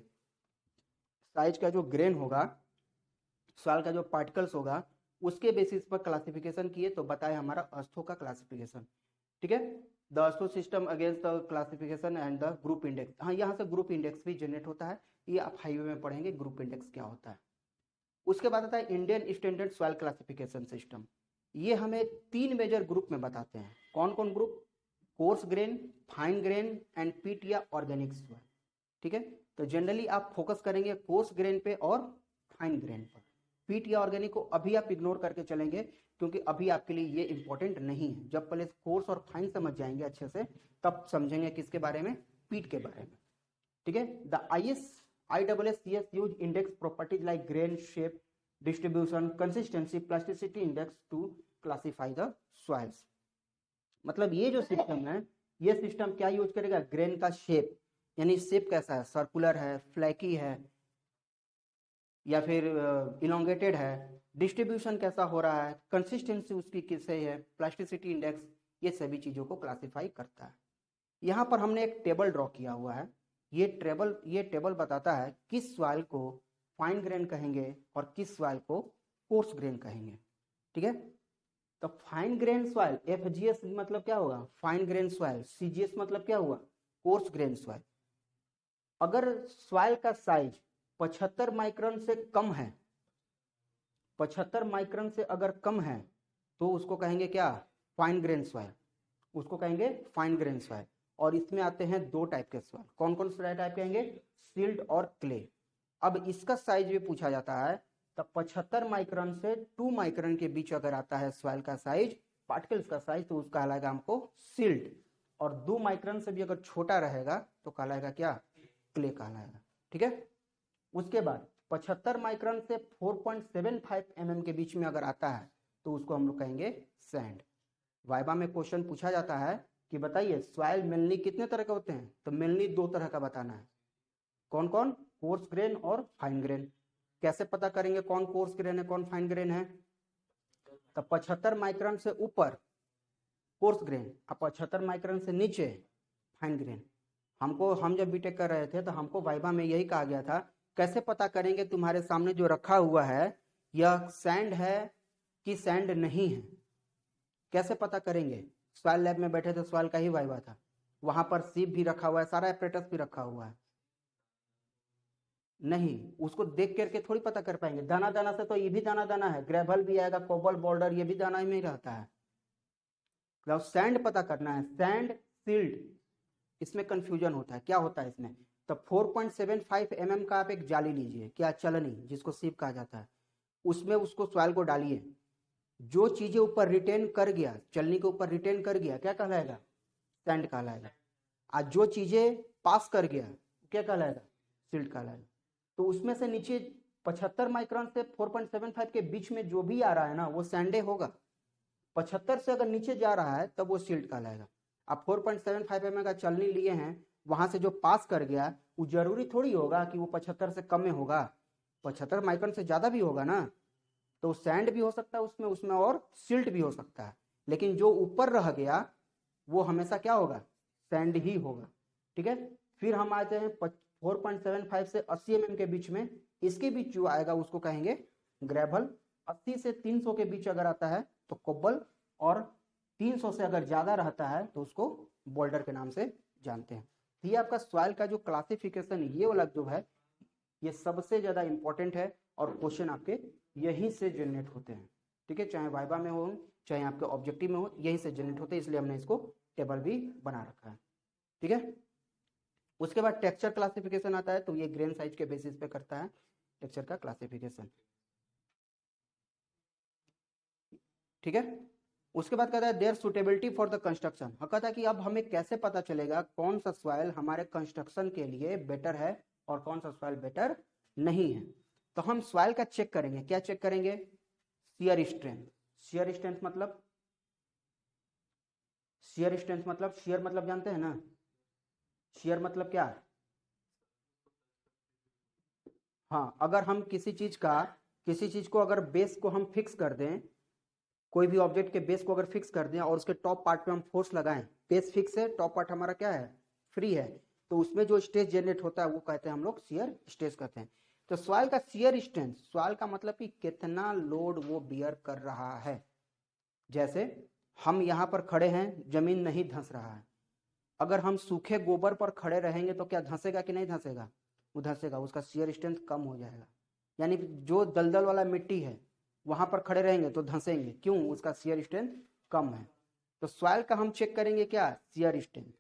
साइज का जो ग्रेन होगा, सॉइल का जो पार्टिकल्स होगा, उसके बेसिस पर क्लासिफिकेशन किए, तो बताए हमारा अस्थो का क्लासिफिकेशन, ठीक है। The AASHTO system against the classification and the group index. हाँ, यहाँ से ग्रुप इंडेक्स भी जनरेट होता है, ये आप हाईवे में पढ़ेंगे ग्रुप इंडेक्स क्या होता है। उसके बाद आता है Indian standard soil classification system. ये हमें 3 मेजर ग्रुप में बताते हैं। कौन कौन group? Coarse grain, fine grain and पीट या ऑर्गेनिक सॉइल, ठीक है। तो जनरली आप फोकस करेंगे कोर्स ग्रेन पे और फाइन ग्रेन पर। पीट या ऑर्गेनिक को अभी आप इग्नोर करके चलेंगे, क्योंकि अभी आपके लिए ये इंपॉर्टेंट नहीं है। जब पहले कोर्स और फाइन समझ जाएंगे अच्छे से, तब समझेंगे किसके बारे में? पीट के बारे में, ठीक है। The ISSCS use index properties like grain, shape, distribution, consistency, plasticity index to classify the soils. मतलब ये जो सिस्टम है, ये सिस्टम क्या यूज करेगा? ग्रेन का शेप, यानी शेप कैसा है, सर्कुलर है, फ्लैकी है, या फिर इलोंगेटेड है, डिस्ट्रीब्यूशन कैसा हो रहा है, कंसिस्टेंसी उसकी किससे है, प्लास्टिसिटी इंडेक्स, ये सभी चीजों को क्लासिफाई करता है। यहाँ पर हमने एक टेबल ड्रॉ किया हुआ है। ये टेबल बताता है किस सॉइल को फाइन ग्रेन कहेंगे और किस सॉइल को कोर्स ग्रेन कहेंगे, ठीक है। तो फाइन ग्रेन सॉइल, FGS मतलब क्या होगा? Fine grain soil. CGS मतलब क्या हुआ? Coarse grain soil. अगर सॉइल का साइज 75 माइक्रोन से कम है, 75 माइक्रोन से अगर कम है, तो उसको कहेंगे क्या? Fine grain soil. उसको कहेंगे फाइन ग्रेन सॉइल। और इसमें आते हैं 2 टाइप के सॉइल। कौन कौन से टाइप कहेंगे? सिल्ट और क्ले। अब इसका साइज भी पूछा जाता है, तब 75 माइक्रोन से 2 माइक्रोन के बीच अगर आता है सॉइल का साइज, पार्टिकल्स का साइज, तो उसका कहलाएगा हमको सिल्ट। और 2 माइक्रोन से भी अगर छोटा रहेगा तो कहलाएगा क्या? क्ले कहलाएगा, ठीक है। उसके बाद 75 माइक्रोन से 4.75 के बीच में अगर आता है तो उसको हम लोग कहेंगे सैंड। वाइवा में क्वेश्चन पूछा जाता है कि बताइए सॉइल मेनली कितने तरह के होते हैं, तो मेनली 2 तरह का बताना है। कौन कौन? कोर्स ग्रेन और फाइन ग्रेन। कैसे पता करेंगे कौन कोर्स ग्रेन है कौन फाइन ग्रेन है? तो 75 माइक्रोन से ऊपर कोर्स ग्रेन और 75 माइक्रोन से नीचे फाइन ग्रेन। हम जब बीटेक कर रहे थे तो हमको वाइवा में यही कहा गया था, कैसे पता करेंगे तुम्हारे सामने जो रखा हुआ है यह सैंड है कि सैंड नहीं है, कैसे पता करेंगे? सॉइल लैब में बैठे थे, सॉइल का ही वाइवा था, वहां पर सीप भी रखा हुआ है, सारा एपरेटस भी रखा हुआ है, नहीं उसको देख करके थोड़ी पता कर पाएंगे। दाना दाना से तो ये भी दाना दाना है, ग्रेवल भी आएगा, कोबल बोल्डर, ये भी दाना में ही रहता है। तो सैंड पता करना है, सैंड सील्ड, इसमें कंफ्यूजन होता है। क्या होता है इसमें? तो 4.75 का आप एक जाली लीजिए, क्या चलनी, जिसको सीप कहा जाता है, उसमें उसको सॉइल को डालिए। जो चीजें ऊपर रिटेन कर गया, चलनी के ऊपर रिटेन कर गया, क्या कहलाएगा? सैंड कहलाएगा। आज जो चीजें पास कर गया क्या कहलाएगा? सील्ड कहलाएगा। तो उसमें से नीचे 75 माइक्रोन से 4.75 के बीच में जो भी आ रहा है ना वो सैंडे होगा। 75 से अगर नीचे जा रहा है तब वो सील्ड कहलाएगा। आप 4.75 का चलनी लिए हैं, वहां से जो पास कर गया वो जरूरी थोड़ी होगा कि वो 75 से कम में होगा, 75 माइक्रोन से ज्यादा भी होगा ना, तो सैंड भी हो सकता है उसमें और सिल्ट भी हो सकता है। लेकिन जो ऊपर रह गया वो हमेशा क्या होगा? सैंड ही होगा। ठीक है, फिर हम आते हैं 4.75 से 80 के बीच में, इसके बीच जो आएगा उसको कहेंगे ग्रेवल। 80 से 300 के बीच अगर आता है तो कोबल, और 300 से अगर ज्यादा रहता है तो उसको बोल्डर के नाम से जानते हैं। ये आपका सॉइल का जो क्लासिफिकेशन ये वाला जो है ये सबसे ज्यादा इंपॉर्टेंट है और क्वेश्चन आपके यहीं से जनरेट होते हैं। ठीक है, चाहे वाइवा में हो चाहे आपके ऑब्जेक्टिव में हो, यहीं से जनरेट होते हैं, इसलिए हमने इसको टेबल भी बना रखा है। ठीक है, उसके बाद टेक्सचर क्लासिफिकेशन आता है, तो ये ग्रेन साइज के बेसिस पे करता है टेक्सचर का क्लासिफिकेशन। ठीक है, उसके बाद कहता है their suitability for the construction. कहता है कि अब हमें कैसे पता चलेगा कौन सा सॉइल हमारे कंस्ट्रक्शन के लिए बेटर है और कौन सा सॉइल बेटर नहीं है। तो हम सॉइल का चेक करेंगे, क्या चेक करेंगे? Shear strength. शियर स्ट्रेंथ मतलब, शियर स्ट्रेंथ मतलब, शियर मतलब जानते हैं ना? शियर मतलब क्या? हाँ, अगर हम किसी चीज को अगर बेस को हम फिक्स कर दें, कोई भी ऑब्जेक्ट के बेस को अगर फिक्स कर दें और उसके टॉप पार्ट पे हम फोर्स लगाएं, बेस फिक्स है, टॉप पार्ट हमारा क्या है? फ्री है, तो उसमें जो स्ट्रेस जनरेट होता है वो कहते हैं हम लोग शियर स्ट्रेस कहते हैं। तो सॉइल का शियर स्ट्रेंथ, सॉइल का मतलब कि कितना लोड वो बियर कर रहा है। जैसे हम यहाँ पर खड़े हैं, जमीन नहीं धंस रहा है, अगर हम सूखे गोबर पर खड़े रहेंगे तो क्या धंसेगा कि नहीं धंसेगा? वो धंसेगा, उसका शियर स्ट्रेंथ कम हो जाएगा। यानी जो दलदल वाला मिट्टी है वहां पर खड़े रहेंगे तो धंसेंगे, क्यों? उसका शियर स्ट्रेंथ कम है। तो सॉइल का हम चेक करेंगे क्या? Shear strength.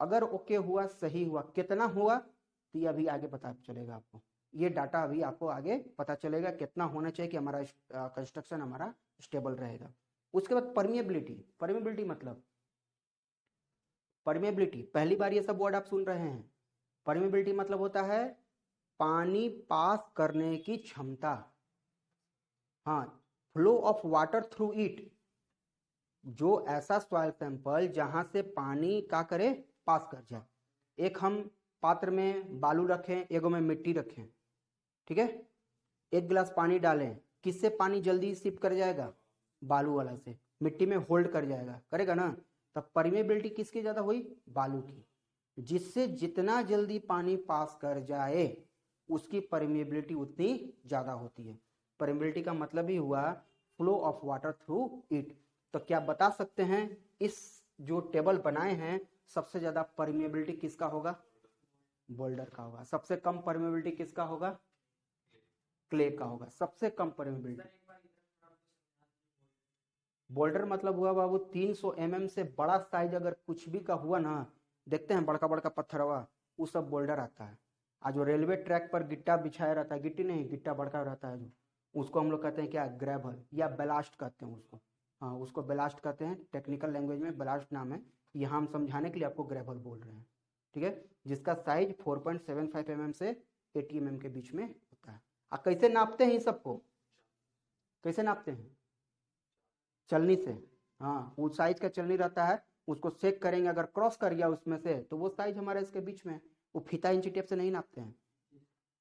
अगर ओके हुआ, सही हुआ, कितना हुआ, तो ये अभी आगे पता चलेगा आपको, ये डाटा अभी आपको आगे पता चलेगा कितना होना चाहिए कि हमारा कंस्ट्रक्शन हमारा स्टेबल रहेगा। उसके बाद परमिएबिलिटी। परमिएबिलिटी मतलब, परमिएबिलिटी पहली बार ये सब वर्ड आप सुन रहे हैं। परमिएबिलिटी मतलब होता है पानी पास करने की क्षमता। हाँ, flow of water through it, जो ऐसा सॉइल सैंपल जहां से पानी का करे, पास कर जाए। एक हम पात्र में बालू रखें, एगो में मिट्टी रखें, ठीक है, एक गिलास पानी डालें, किससे पानी जल्दी सिप कर जाएगा? बालू वाला से। मिट्टी में होल्ड कर जाएगा, करेगा ना? तब परमेबिलिटी किसकी ज्यादा हुई? बालू की। जिससे जितना जल्दी पानी पास कर जाए उसकी परमेबिलिटी उतनी ज्यादा होती है। परमेबिलिटी का मतलब ही हुआ flow of water through it. तो क्या बता सकते हैं इस जो टेबल बनाए हैं सबसे ज्यादा परमेबिलिटी किसका होगा? बोल्डर का होगा। सबसे कम परमेबिलिटी किसका होगा? क्ले का होगा। सबसे कम परमेबिलिटी बोल्डर मतलब हुआ बाबू 300 से बड़ा साइज अगर कुछ भी का हुआ ना, देखते हैं बड़का बड़का पत्थर हुआ, वो सब बोल्डर आता है। आज जो रेलवे ट्रैक पर गिट्टा बिछाया रहता है, गिट्टी नहीं, गिट्टा बड़का रहता है जो, उसको हम लोग कहते हैं क्या? ग्रेवल या बेलास्ट कहते हैं उसको। हाँ, उसको बेलास्ट कहते हैं, टेक्निकल लैंग्वेज में बेलास्ट नाम है। यहाँ हम समझाने के लिए आपको ग्रेवल बोल रहे हैं। ठीक है, जिसका साइज 4.75 से 80 mm के बीच में होता है। आप कैसे नापते हैं इन सबको, कैसे नापते हैं? चलनी से। हाँ, वो साइज का चलनी रहता है, उसको चेक करेंगे, अगर क्रॉस कर गया उसमें से तो वो साइज हमारा इसके बीच में है। वो फीता इंची टेप से नहीं नापते हैं।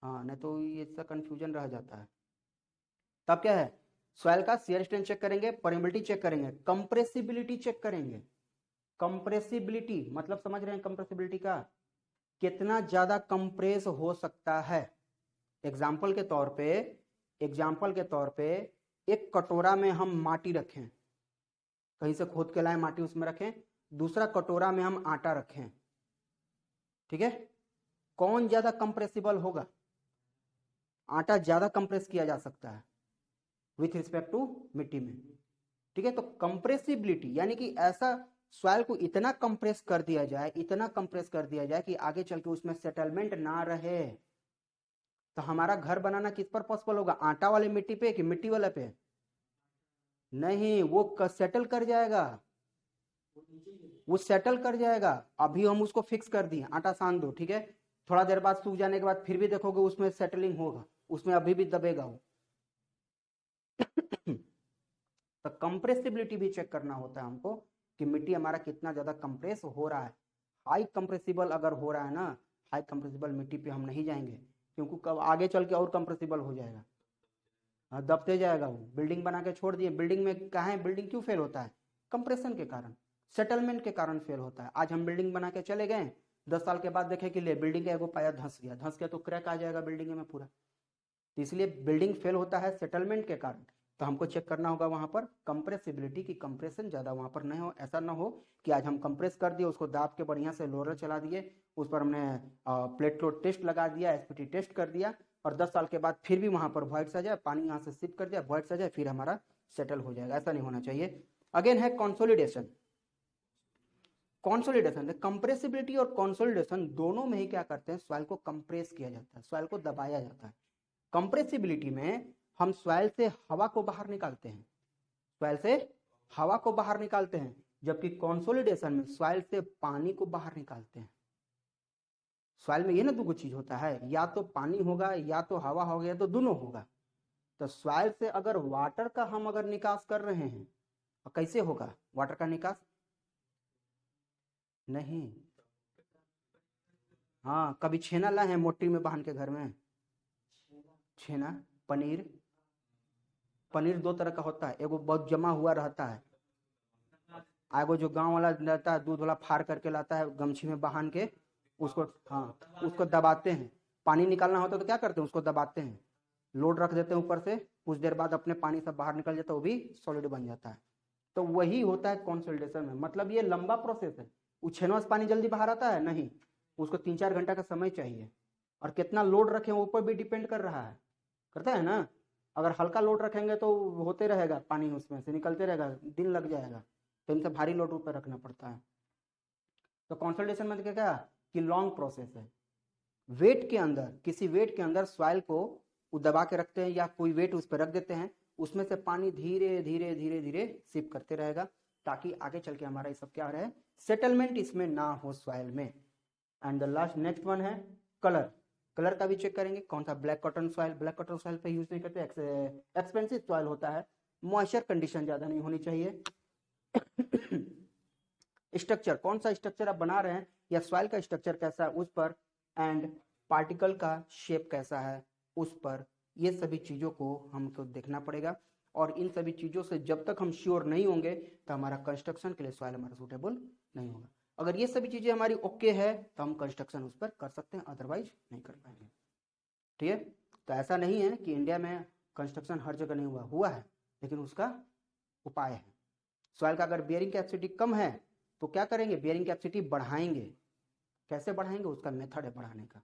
हाँ, नहीं तो ये इसका कंफ्यूजन रह जाता है। तब क्या है, सॉइल का शियर स्ट्रेंथ चेक करेंगे, परमेबिलिटी चेक करेंगे, कंप्रेसिबिलिटी चेक करेंगे। कंप्रेसिबिलिटी मतलब समझ रहे हैं कंप्रेसिबिलिटी का, कितना ज्यादा कंप्रेस हो सकता है। एग्जाम्पल के तौर पे, एग्जाम्पल के तौर पे एक कटोरा में हम माटी रखें, कहीं से खोद के लाए माटी उसमें रखें, दूसरा कटोरा में हम आटा रखें, ठीक है, कौन ज्यादा कंप्रेसिबल होगा? आटा ज्यादा कंप्रेस किया जा सकता है विथ रिस्पेक्ट टू मिट्टी में, ठीक है। तो कंप्रेसिबिलिटी यानी कि ऐसा सॉइल को इतना कंप्रेस कर दिया जाए, इतना कंप्रेस कर दिया जाए कि आगे चल के उसमें सेटलमेंट ना रहे। तो हमारा घर बनाना किस पर पॉसिबल होगा, आटा वाले मिट्टी पे कि मिट्टी वाले पे? नहीं, वो सेटल कर जाएगा, वो सेटल कर जाएगा। अभी हम उसको फिक्स कर दिए, आटा सान दो, ठीक है, थोड़ा देर बाद सूख जाने के बाद फिर भी देखोगे उसमें सेटलिंग होगा, उसमें अभी भी दबेगा वो। तो कंप्रेसिबिलिटी भी चेक करना होता है हमको कि मिट्टी हमारा कितना ज्यादा कंप्रेस हो रहा है। हाई कंप्रेसिबल अगर हो रहा है ना, हाई कंप्रेसिबल मिट्टी पे हम नहीं जाएंगे, क्योंकि कब आगे चल के और कंप्रेसिबल हो जाएगा। हाँ, दबते जाएगा वो। बिल्डिंग बना के छोड़ दिए, बिल्डिंग में कहा है, बिल्डिंग क्यों फेल होता है? कंप्रेशन के कारण, सेटलमेंट के कारण फेल होता है। आज हम बिल्डिंग बना के चले गए, 10 साल के बाद देखे कि ले बिल्डिंग का एगो पाया धंस गया तो क्रैक आ जाएगा बिल्डिंग में पूरा। तो इसलिए बिल्डिंग फेल होता है सेटलमेंट के कारण। तो हमको चेक करना होगा वहां पर कंप्रेसिबिलिटी की, कंप्रेशन ज्यादा वहां पर नहीं हो। ऐसा ना हो कि आज हम कंप्रेस कर दिए, उसको दाब के बढ़िया से लोरर चला दिए, उस पर हमने प्लेट लोड टेस्ट लगा दिया, एसपीटी टेस्ट कर दिया, और 10 साल के बाद फिर भी वहां पर वॉइड्स आ जाए, पानी यहाँ से सिप कर दिया, वॉइड्स आ जाए, फिर हमारा सेटल हो जाएगा। ऐसा नहीं होना चाहिए। अगेन है कॉन्सोलिडेशन। कॉन्सोलिडेशन, कंप्रेसिबिलिटी और कॉन्सोलिडेशन दोनों में ही क्या करते हैं, सॉइल को कंप्रेस किया जाता है, सॉइल को दबाया जाता है। कंप्रेसिबिलिटी में हम सॉइल से हवा को बाहर निकालते हैं, सॉइल से हवा को बाहर निकालते हैं, जबकि कंसोलिडेशन में सॉइल से पानी को बाहर निकालते हैं। सॉइल में ये ना दो चीज होता है, या तो पानी होगा या तो हवा होगा या तो दोनों होगा। तो सॉइल से अगर वाटर का हम अगर निकास कर रहे हैं, कैसे होगा वाटर का निकास? नहीं, हाँ, कभी छेना लाए हैं मोटी में बांध के घर में? छेना, पनीर, पनीर दो तरह का होता है, एगो बहुत जमा हुआ रहता है, एगो जो गांव वाला रहता है दूध वाला फाड़ करके लाता है गमछी में बांध के, उसको, हाँ, उसको दबाते हैं। पानी निकालना होता है तो क्या करते हैं, उसको दबाते हैं, लोड रख देते हैं ऊपर से, कुछ देर बाद अपने पानी सब बाहर निकल जाता है, वो भी सॉलिड बन जाता है। तो वही होता है कंसोलिडेशन में। मतलब ये लंबा प्रोसेस है। उछेनवा से पानी जल्दी बाहर आता है नहीं, उसको 3-4 घंटा का समय चाहिए, और कितना लोड रखें ऊपर भी डिपेंड कर रहा है, करता है ना। अगर हल्का लोड रखेंगे तो होते रहेगा, पानी उसमें से निकलते रहेगा, दिन लग जाएगा, तो इनसे भारी लोड ऊपर रखना पड़ता है। तो कंसोलिडेशन में क्या कि लॉन्ग प्रोसेस है। वेट के अंदर, किसी वेट के अंदर सॉइल को दबा के रखते हैं या कोई वेट उस पर रख देते हैं, उसमें से पानी धीरे धीरे धीरे धीरे सिप करते रहेगा, ताकि आगे चल के हमारा ये सब क्या रहे, सेटलमेंट इसमें ना हो सॉइल में। And the last next one है कलर। कलर का भी चेक करेंगे, कौन सा, black cotton soil, black cotton soil पे यूज नहीं करते, एक्सपेंसिव सॉइल होता है, मॉइस्चर कंडीशन ज्यादा नहीं होनी चाहिए। स्ट्रक्चर, कौन सा स्ट्रक्चर आप बना रहे हैं या सॉइल का स्ट्रक्चर कैसा है उस पर, एंड पार्टिकल का शेप कैसा है उस पर, ये सभी चीजों को हमको देखना पड़ेगा। और इन सभी चीजों से जब तक हम श्योर नहीं होंगे तो हमारा कंस्ट्रक्शन के लिए सॉइल हमारा सूटेबल नहीं होगा। अगर ये सभी चीजें हमारी ओके है तो हम कंस्ट्रक्शन उस पर कर सकते हैं, अदरवाइज नहीं कर पाएंगे, ठीक है। तो ऐसा नहीं है कि इंडिया में कंस्ट्रक्शन हर जगह नहीं हुआ है, लेकिन उसका उपाय है। सॉइल का अगर बियरिंग कैपेसिटी कम है तो क्या करेंगे, बियरिंग कैपेसिटी बढ़ाएंगे। कैसे बढ़ाएंगे, उसका मेथड है बढ़ाने का।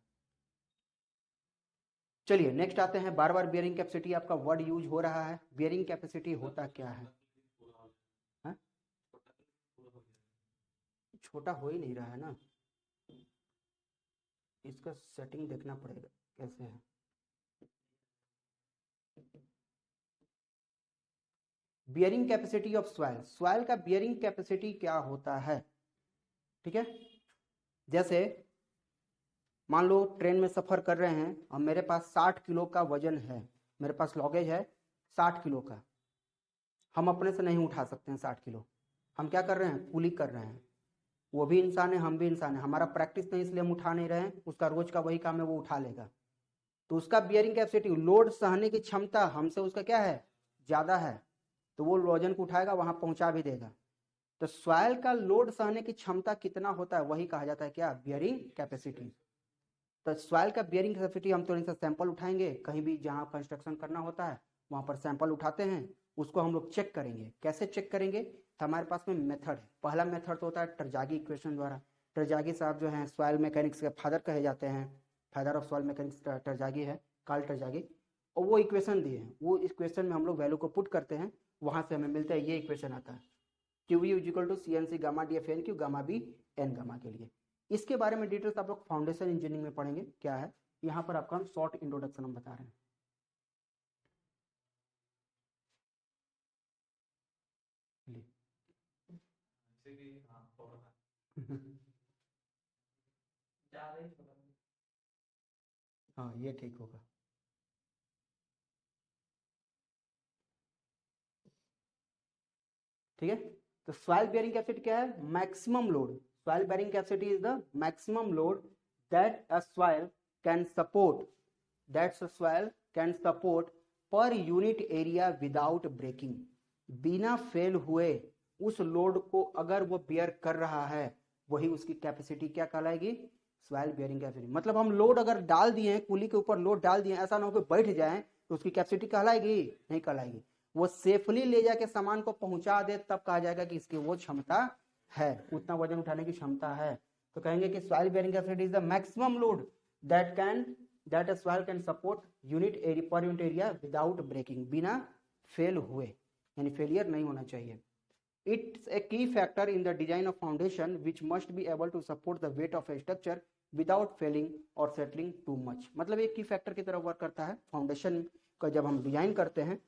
चलिए नेक्स्ट आते हैं, बार बार बियरिंग कैपेसिटी आपका वर्ड यूज हो रहा है, बियरिंग कैपेसिटी होता क्या है? हा? छोटा हो ही नहीं रहा है ना, इसका सेटिंग देखना पड़ेगा कैसे है। Bearing capacity of soil, soil का बियरिंग कैपेसिटी क्या होता है, ठीक है। जैसे मान लो ट्रेन में सफ़र कर रहे हैं और मेरे पास 60 किलो का वजन है, मेरे पास लगेज है 60 किलो का, हम अपने से नहीं उठा सकते हैं 60 किलो, हम क्या कर रहे हैं, पुलिंग कर रहे हैं। वो भी इंसान है, हम भी इंसान है, हमारा प्रैक्टिस नहीं इसलिए हम उठा नहीं रहे हैं, उसका रोज का वही काम है, वो उठा लेगा। तो उसका बियरिंग कैपेसिटी, लोड सहने की क्षमता हमसे उसका क्या है, ज़्यादा है, तो वो वजन को उठाएगा, वहां पहुंचा भी देगा। तो सॉइल का लोड सहने की क्षमता कितना होता है, वही कहा जाता है क्या, बियरिंग कैपेसिटी। तो सॉइल का बियरिंग कैपेसिटी हम थोड़ी सा सैंपल उठाएंगे, कहीं भी जहां कंस्ट्रक्शन करना होता है वहां पर सैंपल उठाते हैं, उसको हम लोग चेक करेंगे। कैसे चेक करेंगे, तो हमारे पास में मेथड है। पहला मेथड तो होता है टरजागी इक्वेशन द्वारा। टरजागी साहब जो हैं सॉइल मैकेनिक्स के फादर कहे जाते हैं, फादर ऑफ सॉइल मैकेनिक्स टरजागी है, कार्ल टरजागी। और वो इक्वेशन दिए हैं, वो इक्वेशन में हम लोग वैल्यू को पुट करते हैं, वहां से हमें मिलता है ये इक्वेशन आता है, Q U equal to C N C gamma D F N Q gamma B N gamma के लिए। इसके बारे में डिटेल्स आप लोग फाउंडेशन इंजीनियरिंग में पढ़ेंगे क्या है, यहाँ पर आपका हम शॉर्ट इंट्रोडक्शन हम बता रहे हैं। हाँ ये ठीक होगा। ठीक है, तो सॉइल बेयरिंग कैपेसिटी क्या है, maximum load. Soil bearing capacity is the maximum load that a soil can support, that's a soil can support per unit area without breaking. बिना फेल हुए उस लोड को अगर वो बेयर कर रहा है, वही उसकी कैपेसिटी क्या कहलाएगी, सॉइल बेयरिंग कैपेसिटी। मतलब हम लोड अगर डाल दिए हैं, कुली के ऊपर लोड डाल दिए, ऐसा ना हो कि बैठ जाए, तो उसकी कैपेसिटी कहलाएगी, नहीं कहलाएगी। वो सेफली ले जाके सामान को पहुंचा दे, तब कहा जाएगा कि इसकी वो क्षमता है, उतना वजन उठाने की क्षमता है। तो कहेंगे कि soil bearing capacity is the maximum load that a soil can support unit area per unit area without breaking, बिना फेल हुए, यानी फेलियर नहीं होना चाहिए। It's a key factor in the design of foundation which must be able to support the weight of a structure without failing or settling too much। मतलब एक की factor की तरह वर्क करता है फाउंडेशन का, जब हम डिजाइन करते हैं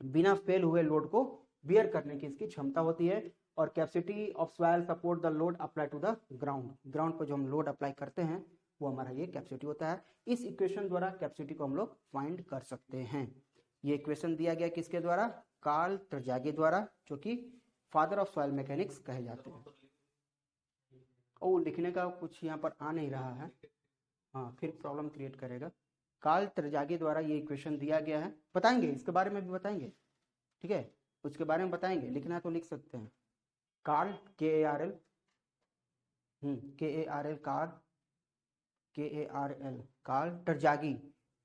बिना फेल हुए लोड को बियर करने की इसकी क्षमता होती है। और capacity of soil support the load apply to the ground, ground पर जो हम लोड अप्लाई करते हैं वो हमारा ये कैपेसिटी होता है। इस इक्वेशन द्वारा कैपेसिटी को हम लोग फाइंड कर सकते हैं। ये इक्वेशन दिया गया किसके द्वारा, कार्ल टरजागी द्वारा, जो कि फादर ऑफ सॉइल मैकेनिक्स कहे जाते हैं। ओ लिखने का कुछ यहाँ पर आ नहीं रहा है, हाँ फिर प्रॉब्लम क्रिएट करेगा। कार्ल टरजागी द्वारा ये इक्वेशन दिया गया है, बताएंगे इसके बारे में भी बताएंगे, ठीक है, उसके बारे में बताएंगे, लिखना है तो लिख सकते हैं। Karl KARL, KARL Karl, KARL Karl Terzaghi,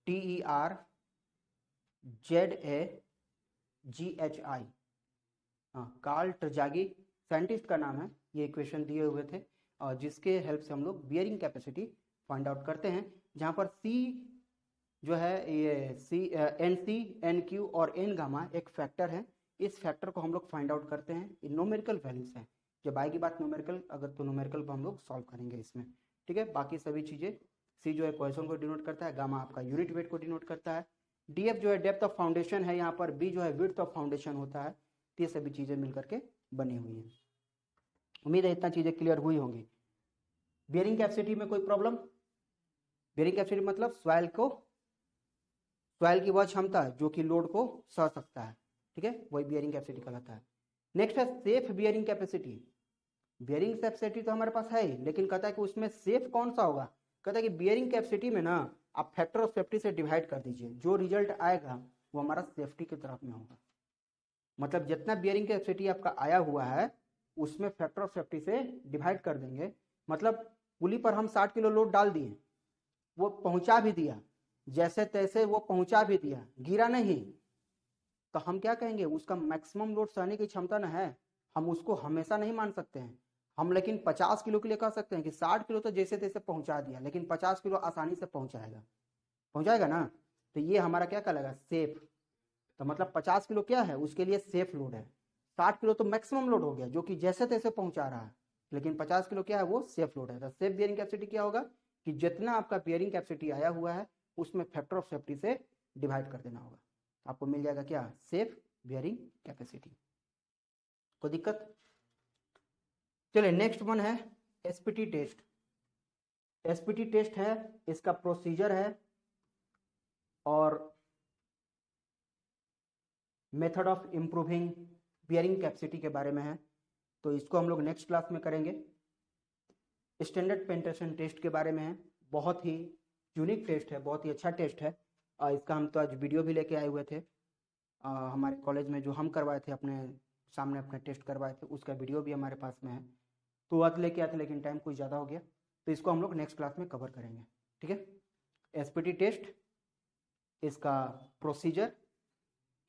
TERZAGHI, हाँ कार्ल टरजागी साइंटिस्ट का नाम है। ये इक्वेशन दिए हुए थे और जिसके हेल्प से हम लोग बियरिंग कैपेसिटी फाइंड आउट करते हैं, जहाँ पर C जो है ये NC, NQ और N गामा एक फैक्टर है। इस फैक्टर को हम लोग फाइंड आउट करते हैं, ये न्यूमेरिकल वैल्यूज है। जब आएगी बात न्यूमेरिकल, अगर तो न्यूमेरिकल को हम लोग सॉल्व करेंगे इसमें, ठीक है। बाकी सभी चीज़ें, C जो है पोजीशन को डिनोट करता है, गामा आपका यूनिट वेट को डिनोट करता है, DF जो है डेप्थ ऑफ फाउंडेशन है यहाँ पर, B जो है विड्थ ऑफ फाउंडेशन होता है। ये सभी चीज़ें मिलकर के बनी हुई हैं। उम्मीद है इतना चीज़ें क्लियर हुई होंगी। बियरिंग कैपेसिटी में कोई प्रॉब्लम, बियरिंग कैपेसिटी मतलब सॉइल की वह क्षमता जो कि लोड को सह सकता है, ठीक है, वही बियरिंग कैपेसिटी कहलाता है। नेक्स्ट है safe bearing capacity. Bearing capacity तो हमारे पास है ही, लेकिन कहता है कि उसमें सेफ कौन सा होगा, कहता है कि बियरिंग कैपेसिटी में ना आप फैक्टर ऑफ सेफ्टी से डिवाइड कर दीजिए, जो रिजल्ट आएगा वो हमारा सेफ्टी की तरफ में होगा। मतलब जितना बियरिंग कैपेसिटी आपका आया हुआ है उसमें फैक्टर ऑफ सेफ्टी से डिवाइड कर देंगे। मतलब पुली पर हम 60 किलो लोड डाल दिए, वो पहुंचा भी दिया, जैसे तैसे वो पहुंचा भी दिया, गिरा नहीं, तो हम क्या कहेंगे, उसका मैक्सिमम लोड सहने की क्षमता ना है, हम उसको हमेशा नहीं मान सकते हैं हम। लेकिन 50 किलो के लिए कह सकते हैं कि 60 किलो तो जैसे तैसे पहुंचा दिया, लेकिन 50 किलो आसानी से पहुंचाएगा ना, तो ये हमारा क्या कहलाएगा, सेफ। तो मतलब 50 किलो क्या है, उसके लिए सेफ लोड है। 60 किलो तो मैक्सिमम लोड हो गया जो कि जैसे तैसे पहुंचा रहा है, लेकिन 50 किलो क्या है, वो सेफ लोड है। तो सेफ बियरिंग कैपेसिटी क्या होगा कि जितना आपका बियरिंग कैपेसिटी आया हुआ है उसमें फैक्टर ऑफ सेफ्टी से डिवाइड कर देना होगा, आपको मिल जाएगा क्या, सेफ बियरिंग कैपेसिटी। कोई दिक्कत, चलिए नेक्स्ट वन है SPT टेस्ट। एसपीटी टेस्ट है, इसका प्रोसीजर है और method of improving bearing capacity के बारे में है, तो इसको हम लोग नेक्स्ट क्लास में करेंगे। स्टैंडर्ड पेनिट्रेशन टेस्ट के बारे में है, बहुत ही यूनिक टेस्ट है, बहुत ही अच्छा टेस्ट है। इसका हम तो आज वीडियो भी लेके आए हुए थे, हमारे कॉलेज में जो हम करवाए थे, अपने सामने अपने टेस्ट करवाए थे, उसका वीडियो भी हमारे पास में है। तो आज लेके आए थे लेकिन टाइम कुछ ज़्यादा हो गया, तो इसको हम लोग नेक्स्ट क्लास में कवर करेंगे, ठीक है। एसपीटी टेस्ट, इसका प्रोसीजर,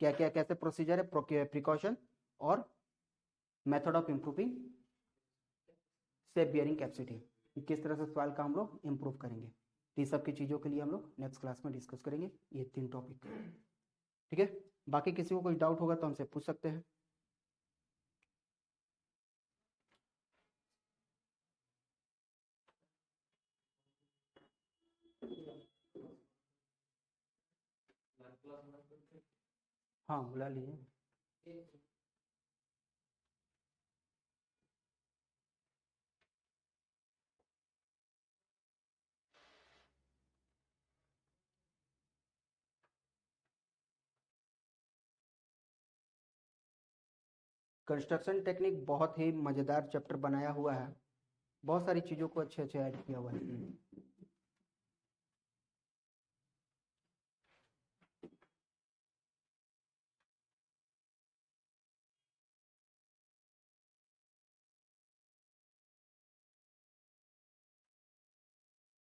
क्या क्या कैसे प्रोसीजर है, प्रिकॉशन और method of improving safe bearing capacity, किस तरह से सवाल का हम लोग इम्प्रूव करेंगे। तो ये सब की चीज़ों के लिए हम लोग नेक्स्ट क्लास में डिस्कस करेंगे ये 3 टॉपिक, ठीक है। बाकी किसी को कोई डाउट होगा तो हमसे पूछ सकते हैं। हाँ बुला लीजिए। कंस्ट्रक्शन टेक्निक बहुत ही मज़ेदार चैप्टर बनाया हुआ है, बहुत सारी चीज़ों को अच्छे अच्छे ऐड किया हुआ है।